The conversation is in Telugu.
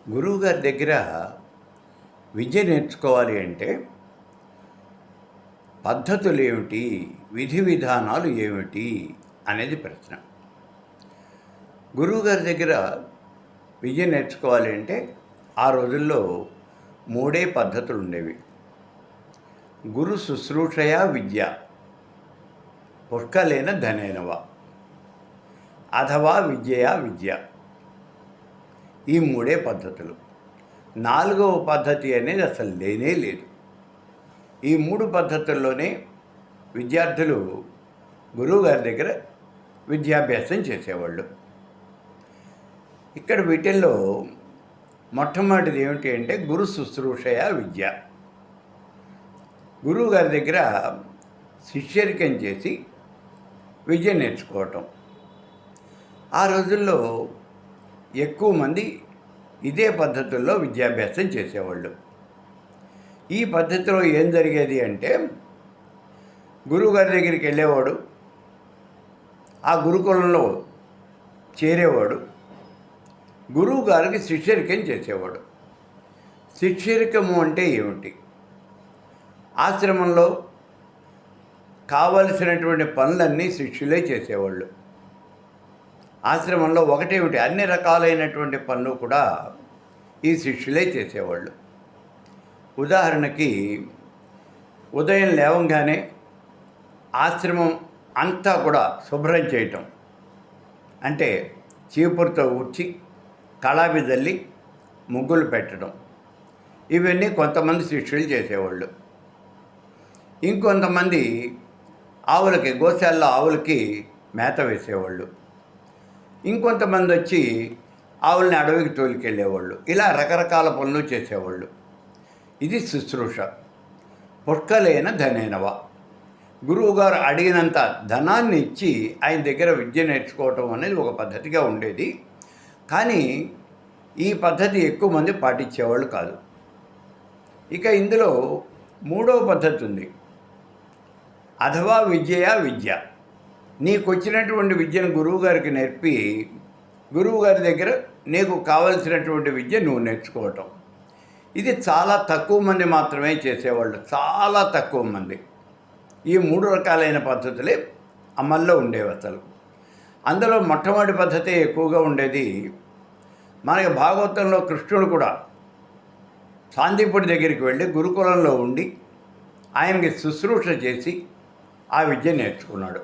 గురువుగారి దగ్గర విద్య నేర్చుకోవాలి అంటే పద్ధతులు ఏమిటి, విధి విధానాలు ఏమిటి అనేది ప్రశ్న. గురువుగారి దగ్గర విద్య నేర్చుకోవాలి అంటే ఆ రోజుల్లో మూడే పద్ధతులు ఉండేవి. గురు శుశ్రూషయ విద్య, పుష్కలేన ధనేనవ, అథవా విద్యయా విద్య. ఈ మూడే పద్ధతులు. నాలుగవ పద్ధతి అనేది అసలు లేనే లేదు. ఈ మూడు పద్ధతుల్లోనే విద్యార్థులు గురువుగారి దగ్గర విద్యాభ్యాసం చేసేవాళ్ళు. ఇక్కడ వీటిల్లో మొట్టమొదటిది ఏమిటి అంటే గురు శుశ్రూషయ విద్య. గురువుగారి దగ్గర శిష్యరికం చేసి విద్య నేర్చుకోవటం. ఆ రోజుల్లో ఎక్కువ మంది ఇదే పద్ధతుల్లో విద్యాభ్యాసం చేసేవాళ్ళు. ఈ పద్ధతిలో ఏం జరిగేది అంటే గురువుగారి దగ్గరికి వెళ్ళేవాడు, ఆ గురుకులంలో చేరేవాడు, గురువుగారికి శిష్యరికం చేసేవాడు. శిష్యరికము అంటే ఏమిటి? ఆశ్రమంలో కావలసినటువంటి పనులన్నీ శిష్యులే చేసేవాళ్ళు. ఆశ్రమంలో ఒకటేమిటి, అన్ని రకాలైనటువంటి పనులు కూడా ఈ శిష్యులే చేసేవాళ్ళు. ఉదాహరణకి ఉదయం లేవంగానే ఆశ్రమం అంతా కూడా శుభ్రం చేయటం, అంటే చీపురుతో ఊడ్చి కళాపి జల్లి ముగ్గులు పెట్టడం, ఇవన్నీ కొంతమంది శిష్యులు చేసేవాళ్ళు. ఇంకొంతమంది ఆవులకి, గోశాలలో ఆవులకి మేత వేసేవాళ్ళు. ఇంకొంతమంది వచ్చి ఆవుల్ని అడవికి తోలికెళ్ళేవాళ్ళు. ఇలా రకరకాల పనులు చేసేవాళ్ళు. ఇది శుశ్రూష. పుష్కలేన ధనేనవ. గురువుగారు అడిగినంత ధనాన్ని ఇచ్చి ఆయన దగ్గర విద్య నేర్చుకోవటం అనేది ఒక పద్ధతిగా ఉండేది. కానీ ఈ పద్ధతి ఎక్కువ మంది పాటించేవాళ్ళు కాదు. ఇక ఇందులో మూడవ పద్ధతి ఉంది, అథవా విద్యయా విద్య. నీకు వచ్చినటువంటి విద్యను గురువుగారికి నేర్పి గురువుగారి దగ్గర నీకు కావలసినటువంటి విద్య నువ్వు నేర్చుకోవటం. ఇది చాలా తక్కువ మంది మాత్రమే చేసేవాళ్ళు, చాలా తక్కువ మంది. ఈ మూడు రకాలైన పద్ధతులే అమల్లో ఉండేవి అసలు. అందులో మొట్టమొదటి పద్ధతే ఎక్కువగా ఉండేది. మనకి భాగవతంలో కృష్ణుడు కూడా సాందీపుడి దగ్గరికి వెళ్ళి గురుకులంలో ఉండి ఆయనకి శుశ్రూష చేసి ఆ విద్య నేర్చుకున్నాడు.